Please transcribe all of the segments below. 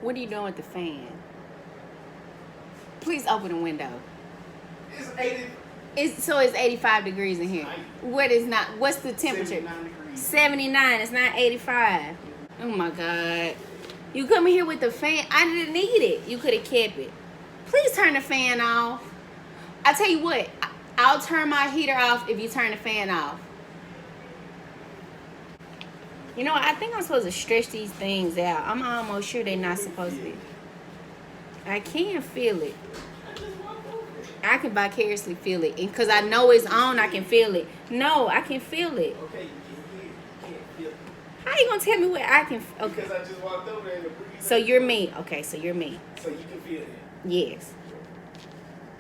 What are you doing with the fan? Please open the window. It's 80. It's 85 degrees in here. What's the temperature? 79. It's not 85. Oh my God. You come in here with the fan. I didn't need it. You could have kept it. Please turn the fan off. I tell you what, I'll turn my heater off if you turn the fan off. You know, I think I'm supposed to stretch these things out. I'm almost sure they're not supposed to be. I can feel it. I can vicariously feel it. And because I know it's on, I can feel it. No, I can feel it. Okay, you can't feel it. How you going to tell me what I can... Okay. Because I just walked over there and breathed. So you're me. Okay, so you're me. So you can feel it. Yes.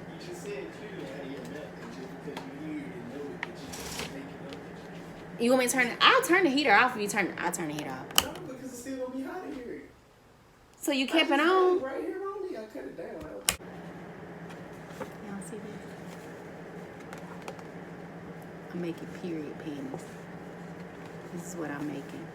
You just said clearly how you're nothing just because you hear it and know it, but you just make it up. You want me to turn it? I'll turn the heater off if you turn it. I'll turn the heater off. No, because it's still going to be hot in here. So you kept it I on? right here on me. I cut it down. Y'all see this? I'm making period panties. This is what I'm making.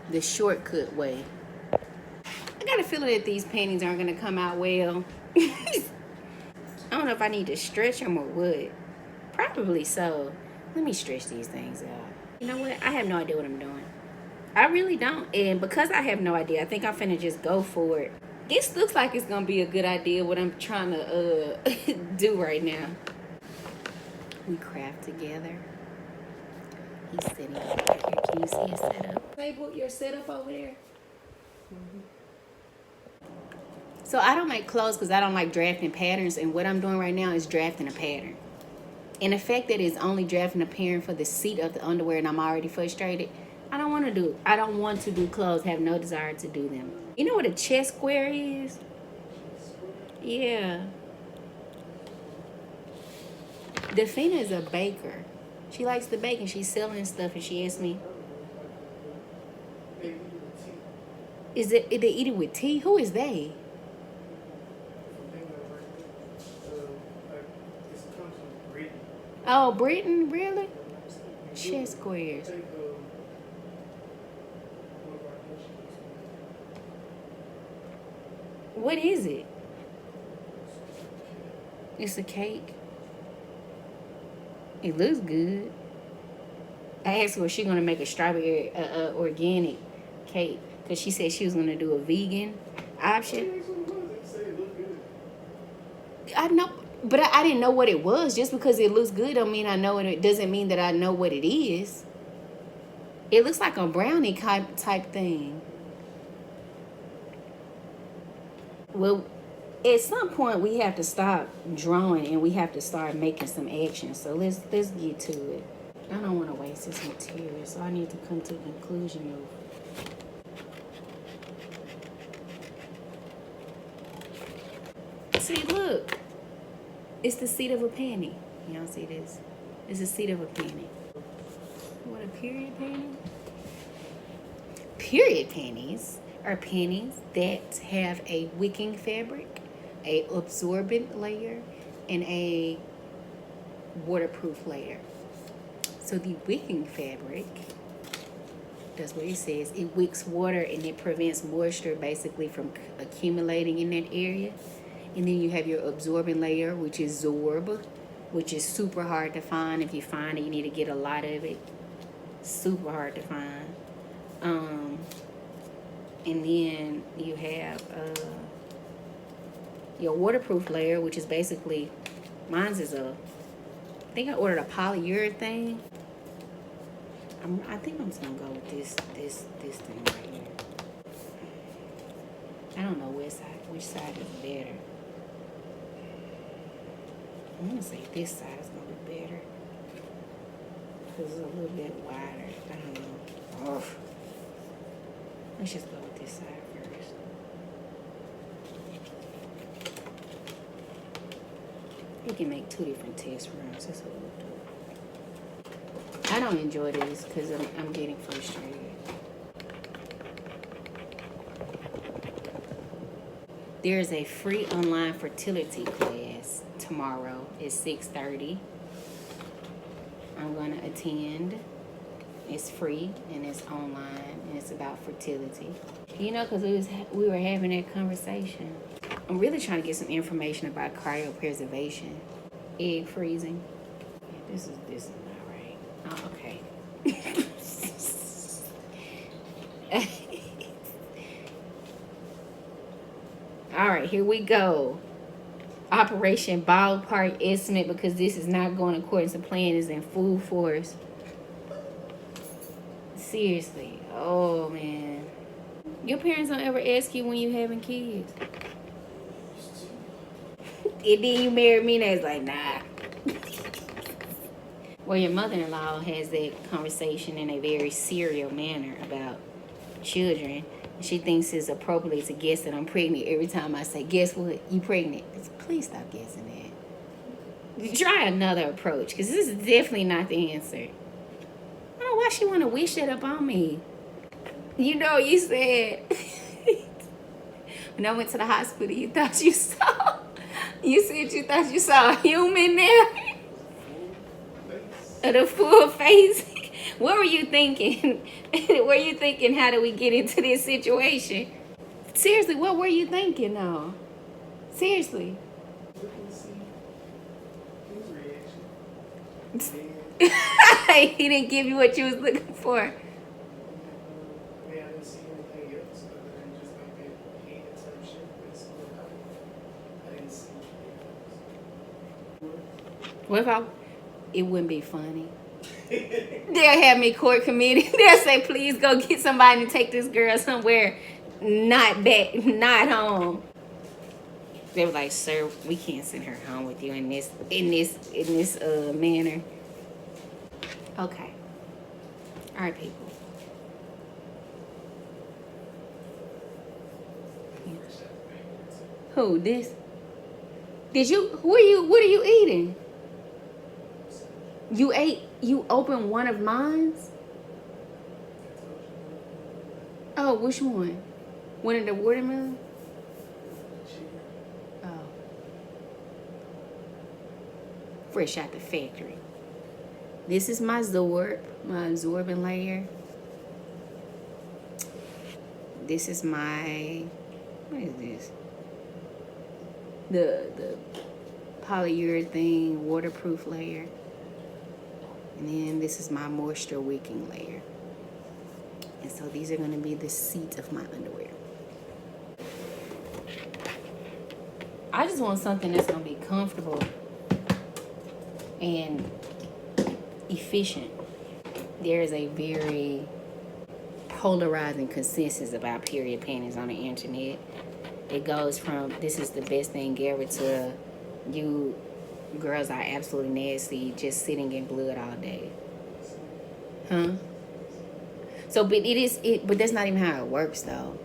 The shortcut way. I got a feeling that these panties aren't going to come out well. I don't know if I need to stretch them or what. Probably so. Let me stretch these things out. You know what? I have no idea what I'm doing. I really don't. And because I have no idea, I think I'm finna just go for it. This looks like it's gonna be a good idea what I'm trying to do right now. We craft together. He's sitting over here. Can you see his setup? Table, your setup over there? Mm-hmm. So I don't make clothes because I don't like drafting patterns. And what I'm doing right now is drafting a pattern. And the fact that it's only drafting a pattern for the seat of the underwear and I'm already frustrated, I don't want to do clothes, have no desire to do them. You know what a chest square is? Yeah. Defina is a baker. She likes to bake and she's selling stuff and she asked me, is it they eat it with tea? Who is they? Oh, Britain? Really? Chest squares. What is it? It's a cake. It looks good. I asked her was she gonna make a strawberry organic cake because she said she was gonna do a vegan option. I know, but I didn't know what it was. Just because it looks good don't mean I know it. It doesn't mean that I know what it is. It looks like a brownie type thing. Well, at some point we have to stop drawing and we have to start making some action. So let's get to it. I don't want to waste this material, so I need to come to the conclusion of. See, look, it's the seat of a panty. Y'all see this? It's the seat of a panty. What a period panty? Period panties are panties that have a wicking fabric, a absorbent layer, and a waterproof layer. So the wicking fabric, that's what it says, it wicks water and it prevents moisture basically from accumulating in that area. And then you have your absorbent layer, which is Zorb, which is super hard to find. If you find it, you need to get a lot of it. Super hard to find. And then you have your waterproof layer, which is basically, mine's is I think I ordered a polyurethane. I think I'm just gonna go with this thing right here. I don't know which side is better. I'm gonna say this side is gonna be better because it's a little bit wider. I don't know. Oh. Let's just go with this side first. You can make 2 different test runs. That's what we'll do. I don't enjoy this because I'm getting frustrated. There's a free online fertility class tomorrow at 6:30. I'm going to attend. It's free and it's online and it's about fertility. You know, because we were having that conversation. I'm really trying to get some information about cryopreservation, egg freezing. Yeah, this is not right. Oh, okay. All right, here we go. Operation Ballpark Estimate, because this is not going according to plan, is in full force. Seriously. Oh, man. Your parents don't ever ask you when you having kids. And then you married me and it's like, nah. Well, your mother-in-law has that conversation in a very serial manner about children. She thinks it's appropriate to guess that I'm pregnant every time I say, guess what? You pregnant. Please stop guessing that. Try another approach, because this is definitely not the answer. I don't know why she want to wish that up on me. You know, you said, when I went to the hospital, you thought you saw, you said you thought you saw a human there. The full face. What were you thinking? Were you thinking, how do we get into this situation? Seriously, what were you thinking, though? Seriously. He didn't give you what you was looking for. I didn't see anything else other than just like that head type shit. I didn't see anything else. What if it wouldn't be funny? They'll have me court committed. They'll say, please go get somebody to take this girl somewhere not home. They were like, sir, we can't send her home with you in this manner. Okay. All right, people. Who, this? What are you eating? You opened one of mine? Oh, which one? One of the watermelon? Oh. Fresh out the factory. This is my absorbent layer. This is my, what is this? The polyurethane waterproof layer. And then this is my moisture wicking layer. And so these are going to be the seat of my underwear. I just want something that's going to be comfortable and efficient. There is a very polarizing consensus about period panties on the internet. It goes from, this is the best thing ever, to you girls are absolutely nasty, just sitting in blood all day. Huh? So, but that's not even how it works, though.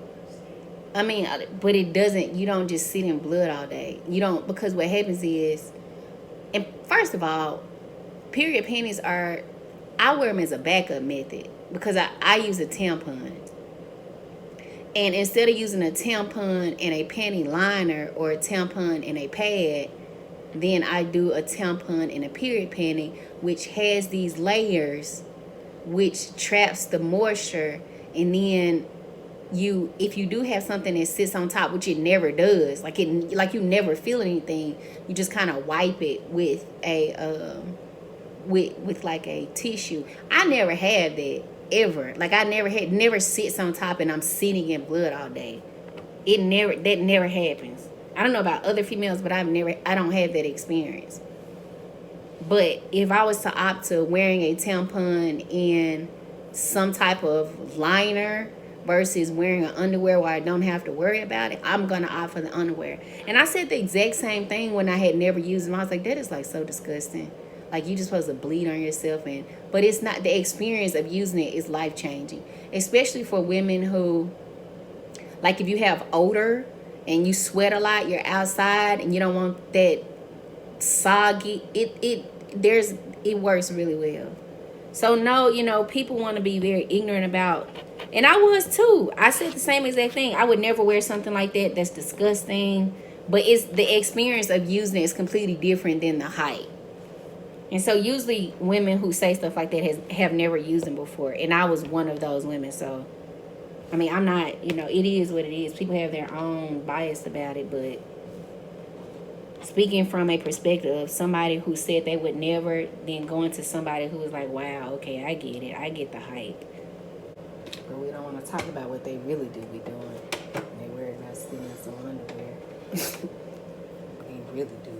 I mean, but it doesn't, you don't just sit in blood all day. You don't, because what happens is, and first of all, period panties I wear them as a backup method, because I use a tampon. And instead of using a tampon and a panty liner or a tampon and a pad, then I do a tampon and a period panty, which has these layers, which traps the moisture. And then if you do have something that sits on top, which it never does, like you never feel anything, you just kind of wipe it with a with like a tissue. I never had that ever. Like I never sits on top and I'm sitting in blood all day. That never happens. I don't know about other females, but I don't have that experience. But if I was to opt to wearing a tampon and some type of liner versus wearing an underwear where I don't have to worry about it, I'm going to opt for the underwear. And I said the exact same thing when I had never used them. I was like, that is like so disgusting. Like you just supposed to bleed on yourself. But it's not, the experience of using it is life-changing. Especially for women who, like if you have odor and you sweat a lot, you're outside and you don't want that soggy, it works really well. So no, people want to be very ignorant about And I was too. I said the same exact thing. I would never wear something like that. That's disgusting. But it's the experience of using it is completely different than the height. And so usually women who say stuff like that have never used them before. And I was one of those women. So, I mean, I'm not, you know, it is what it is. People have their own bias about it. But speaking from a perspective of somebody who said they would never, then going to somebody who was like, wow, okay, I get it. I get the hype. But we don't want to talk about what they really do be doing. They wear not sitting in some underwear. They really do.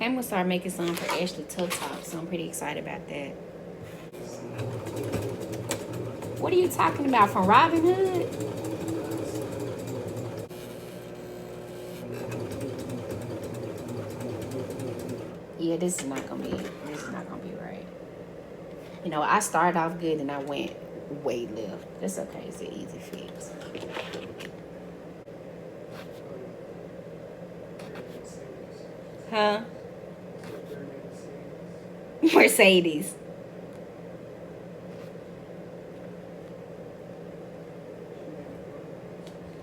I'm gonna start making some for Ashley Tuck Talk, so I'm pretty excited about that. What are you talking about, from Robin Hood? Yeah, this is not gonna be right. You know, I started off good and I went way left. That's okay, it's an easy fix. Huh? Mercedes.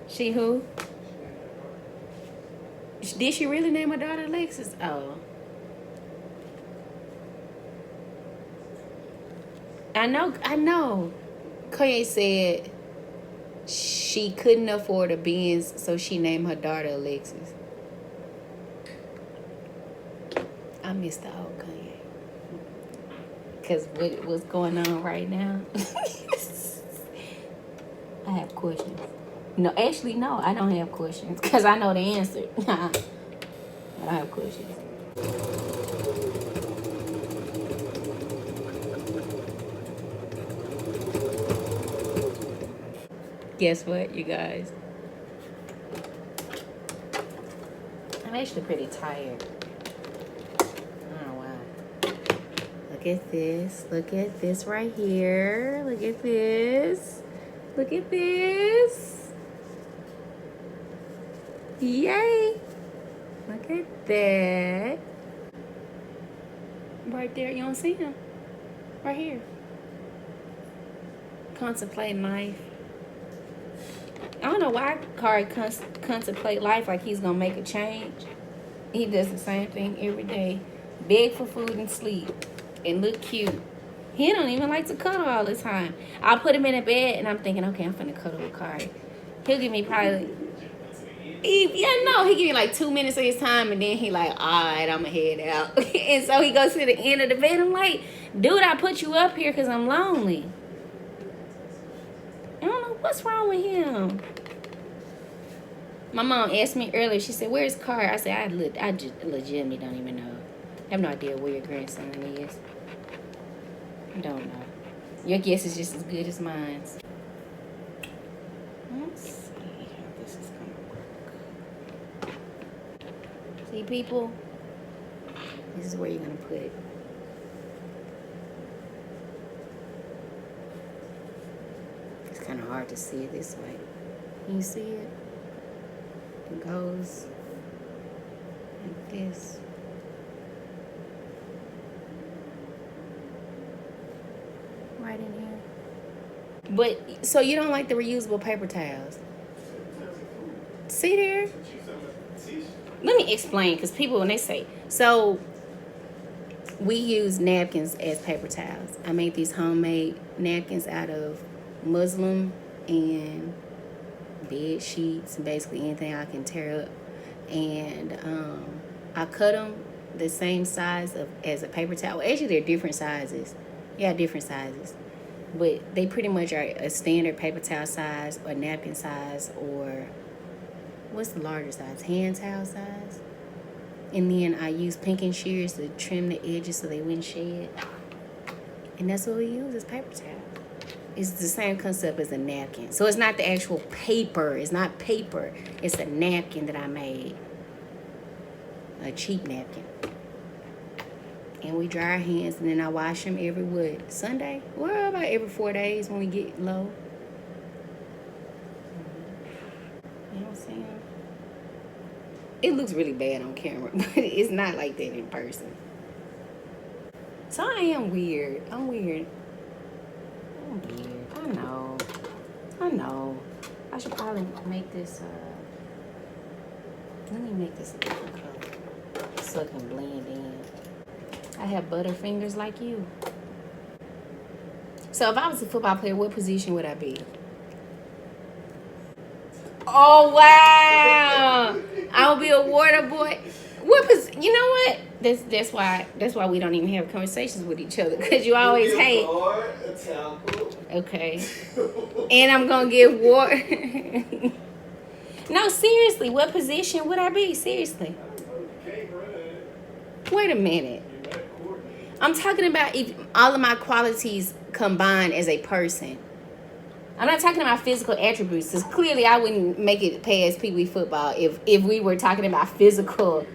She who? Did she really name her daughter Alexis? Oh. I know. Kanye said she couldn't afford a Benz, so she named her daughter Alexis. I miss the old Kanye. Because what's going on right now? I have questions. No, actually, no, I don't have questions. Because I know the answer. But I have questions. Guess what, you guys? I'm actually pretty tired. I don't know why. Look at this. Look at this right here. Look at this. Look at this. Yay. Look at that. Right there. You don't see him? Right here. Contemplating life. I don't know why Kari contemplate life like he's gonna make a change. He does the same thing every day. Beg for food and sleep. And look cute. He don't even like to cuddle all the time. I'll put him in a bed and I'm thinking, okay, I'm finna cuddle with Kari. He'll give me probably... he give me like 2 minutes of his time and then he like, alright, I'ma head out. And so he goes to the end of the bed. I'm like, dude, I put you up here because I'm lonely. I don't know what's wrong with him. My mom asked me earlier, she said, where's Kari? I said, I just legitimately don't even know. I have no idea where your grandson is. I don't know. Your guess is just as good as mine. Let's see how this is going to work. See, people? This is where you're going to put it. It's kind of hard to see it this way. Can you see it? It goes like this. Right in here. But, so you don't like the reusable paper towels? See there? Let me explain, because people, when they say, so we use napkins as paper towels. I made these homemade napkins out of muslin and bed sheets and basically anything I can tear up. And I cut them the same size as a paper towel. Actually, they're different sizes. Yeah, different sizes. But they pretty much are a standard paper towel size or napkin size, or what's the larger size? Hand towel size. And then I use pinking shears to trim the edges so they wouldn't shed. And that's what we use as paper towel. It's the same concept as a napkin. So it's not the actual paper. It's not paper. It's a napkin that I made. A cheap napkin. And we dry our hands, and then I wash them every what? Sunday? Well, about every 4 days when we get low. You don't see them? It looks really bad on camera, but it's not like that in person. So I am weird. I'm weird. I'm I know. I should probably make this, let me make this a different color so it can blend in. I have butterfingers like you. So if I was a football player, what position would I be? Oh, wow. I'll be a water boy. You know what? That's why we don't even have conversations with each other, because you always hate. Okay. And I'm gonna get water. No, seriously, what position would I be? Seriously. Wait a minute. I'm talking about if all of my qualities combined as a person. I'm not talking about physical attributes, because clearly I wouldn't make it past Pee Wee football if we were talking about physical.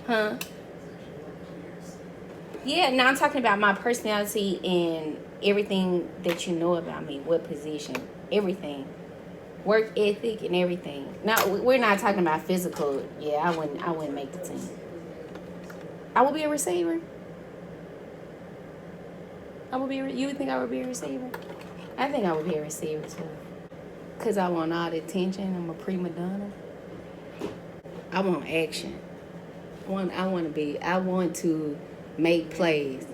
Huh? Yeah, no, I'm talking about my personality and everything that you know about me. What position? Everything. Work ethic and everything. No, we're not talking about physical. Yeah, I wouldn't make the team. I would be a receiver. You would think I would be a receiver? I think I would be a receiver too. Because I want all the attention. I'm a prima donna. I want action. I want to make plays.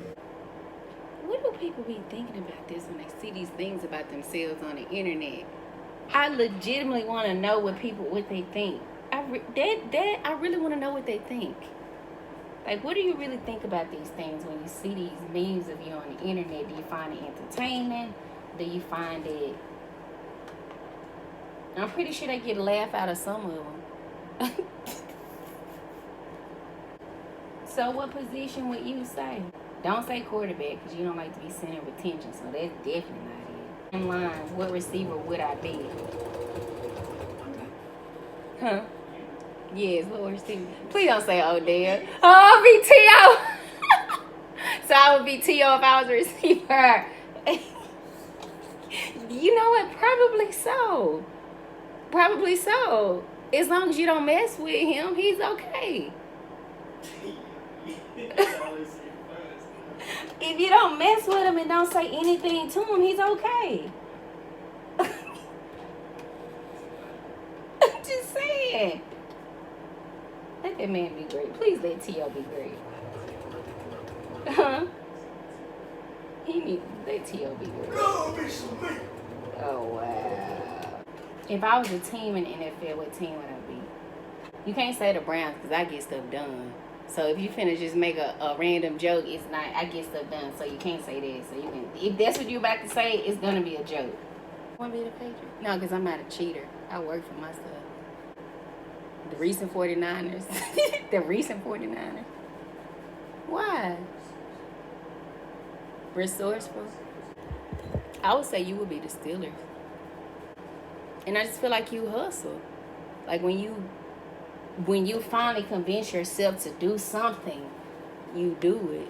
What do people be thinking about this when they see these things about themselves on the internet? I legitimately want to know what they think. I really want to know what they think. Like, what do you really think about these things when you see these memes of you on the internet? Do you find it entertaining? Do you find it... I'm pretty sure they get a laugh out of some of them. So what position would you say? Don't say quarterback, because you don't like to be center of attention, so that's definitely not it. In line, what receiver would I be? Huh? Yes, what receiver? Please don't say Odell. Oh, I'll be T.O. So I would be T.O. if I was a receiver. You know what? Probably so. As long as you don't mess with him, he's okay. If you don't mess with him and don't say anything to him, he's okay. I'm just saying. Let that man be great. Please let T.O. be great. Huh? Let T.O. be great. Oh, wow. If I was a team in the NFL, what team would I be? You can't say the Browns, because I get stuff done. So if you finna just make a random joke, it's not, I get stuff done, so you can't say that. So you can, if that's what you're about to say, it's gonna be a joke. Want to be the Patriot? No, because I'm not a cheater. I work for myself. The recent 49ers. The recent 49ers. Why? Resourceful. I would say you would be the Steelers. And I just feel like you hustle. Like when you finally convince yourself to do something, you do it.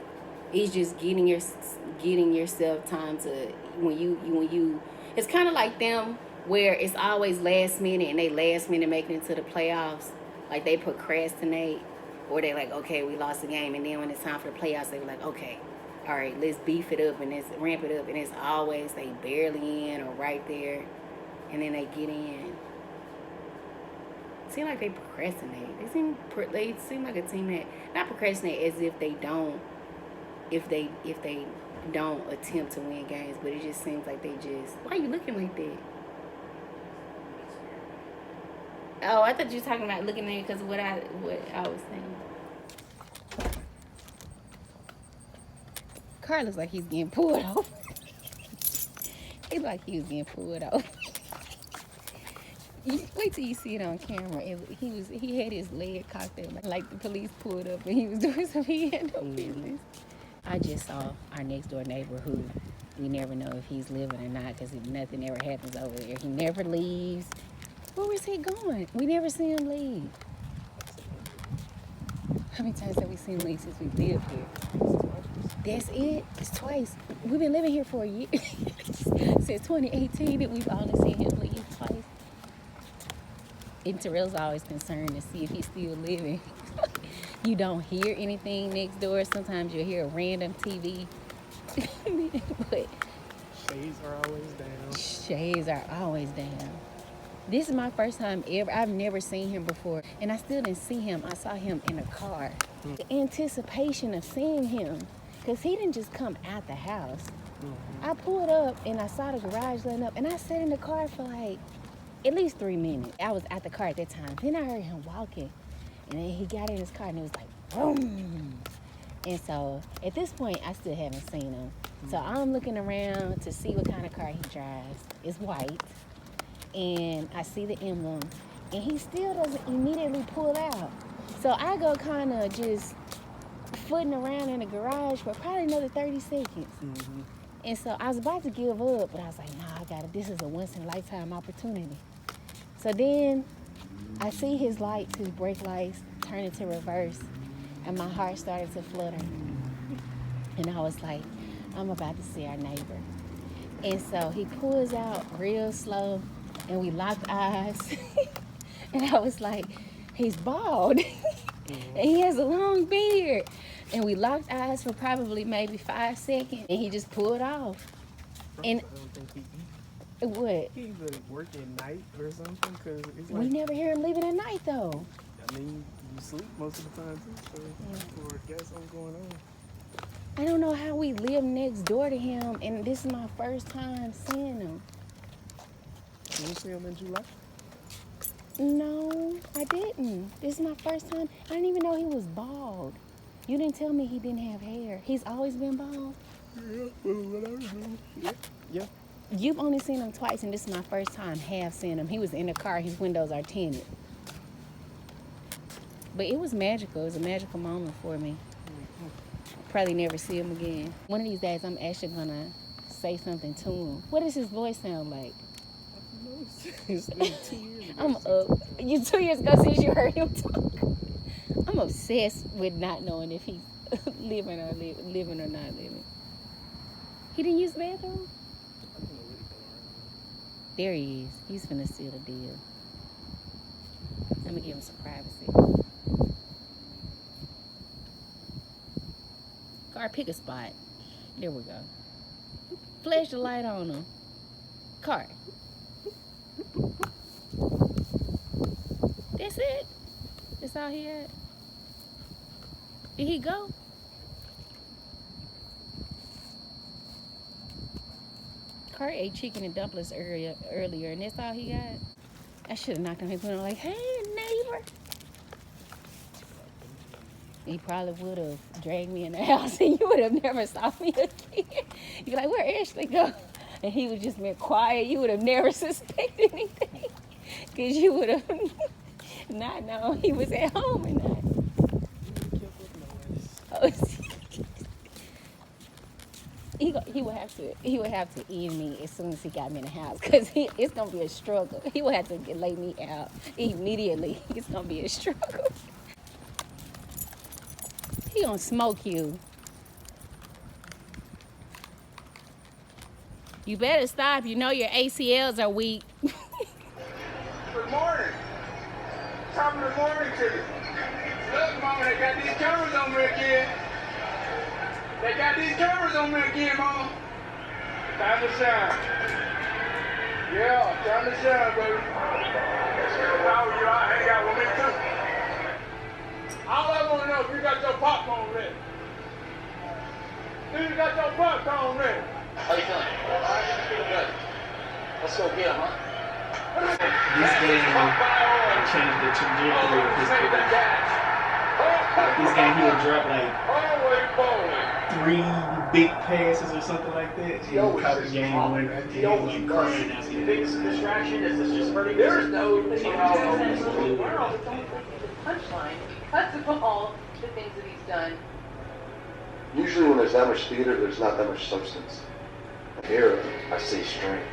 It's just getting yourself time to when you it's kind of like them where it's always last minute and they last minute making it to the playoffs. Like they procrastinate, or they like, okay, we lost the game, and then when it's time for the playoffs, they were like, okay, all right, let's beef it up and let's ramp it up, and it's always they barely in or right there, and then they get in. Seem like they procrastinate. They seem like a team that not procrastinate as if they don't attempt to win games, but it just seems like they just. Why are you looking like that? Oh, I thought you were talking about looking at it because of what I was saying. Carl looks like he's getting pulled over. He looked like he was getting pulled over. Wait till you see it on camera. He had his leg cocked up like the police pulled up and he was doing something he had no business. I just saw our next door neighbor who we never know if he's living or not because nothing ever happens over there. He never leaves. Where was he going? We never see him leave. How many times have we seen him leave since we lived here? That's it. It's twice. We've been living here for a year. Since 2018 and we've only seen him leave twice. And Terrell's always concerned to see if he's still living. You don't hear anything next door. Sometimes you'll hear a random TV. But Shades are always down. Shades are always down. This is my first time ever. I've never seen him before, and I still didn't see him. I saw him in a car. The anticipation of seeing him, because he didn't just come out the house. I pulled up and I saw the garage lit up, and I sat in the car for like at least 3 minutes. I was at the car at that time. Then I heard him walking, and then he got in his car and it was like boom. And so at this point, I still haven't seen him. So I'm looking around to see what kind of car he drives. It's white, and I see the emblem, and he still doesn't immediately pull out. So I go kind of just footing around in the garage for probably another 30 seconds. And so I was about to give up, but I was like, nah, I got it. This is a once-in-a-lifetime opportunity. So then I see his lights, his brake lights, turn into reverse, and my heart started to flutter. And I was like, I'm about to see our neighbor. And so he pulls out real slow, and we locked eyes. And I was like, he's bald, and he has a long beard. And we locked eyes for probably maybe 5 seconds, and he just pulled off. And I don't think he eat. what? He either work at night or something, because it's like, We never hear him leaving at night, though. I mean, you sleep most of the time too, so or got something going on. I don't know how we live next door to him, and this is my first time seeing him. Did you see him in July? No, I didn't. This is my first time. I didn't even know he was bald. You didn't tell me he didn't have hair. He's always been bald? Yeah, well, what I know. Yeah. You've only seen him twice, and this is my first time have seen him. He was in the car. His windows are tinted. But it was magical. It was a magical moment for me. Probably never see him again. One of these days, I'm actually going to say something to him. What does his voice sound like? It's been 2 years ago. I'm up. 2 years ago since you heard him talk. I'm obsessed with not knowing if he's living or not living. He didn't use the bathroom? There he is. He's finna seal the deal. Let me give him some privacy. Car, pick a spot. There we go. Flash the light on him. Car. That's it? That's all he had? Did he go? Car ate chicken and dumplings earlier, and that's all he got? I should have knocked on his window like, hey, neighbor. He probably would have dragged me in the house, and you would have never saw me again. You'd be like, where'd Ashley go? And he would just been quiet. You would have never suspected anything, because you would have not known he was at home or not. He would have to end me as soon as he got me in the house, because it's gonna be a struggle. He would have to lay me out immediately. It's gonna be a struggle. He gonna smoke you. You better stop. You know your ACLs are weak. Good morning. Top of the morning to you. Look, Mama, they got these cameras on me again. They got these cameras on me again, Mama. Time to shine. Yeah, time to shine, baby. How you out hang out with me, too? All I want to know if you got your popcorn ready. Do you got your popcorn ready? How you feeling? All right, feeling good. Let's go get him, huh? This game changed the trajectory of his career. This game, he would drop like 3 big passes or something like that. He would caught the game winner. He was like crying out. The biggest distraction is this just hurting. There's no We're all going for the punchline because of all the things that he's done. Usually when there's that much theater, there's not that much substance. Here, I see strength.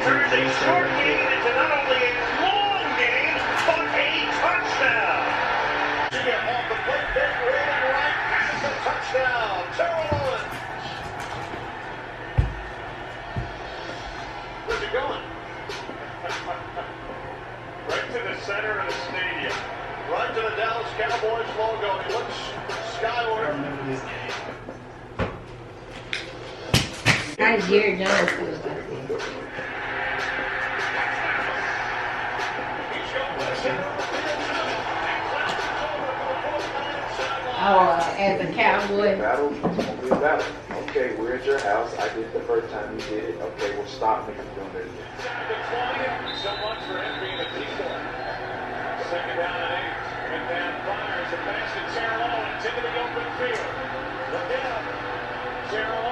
turns a short game into not only a long game, but a touchdown. Off the plate, big rolling right, passes a touchdown. Terrell Owens. Where's he going? Right to the center of the stadium. Right to the Dallas Cowboys logo. He looks skyward. How does Jerry Jones feel about this? Oh, as a cowboy. Battle, it's gonna be a battle. Okay, we're at your house. I did it the first time you did it. Okay, we'll stop niggas doing it again. So much for him being a T-boy. Second down and 8. McMahon fires a pass to Terrell Owens into the open field. Look out. Terrell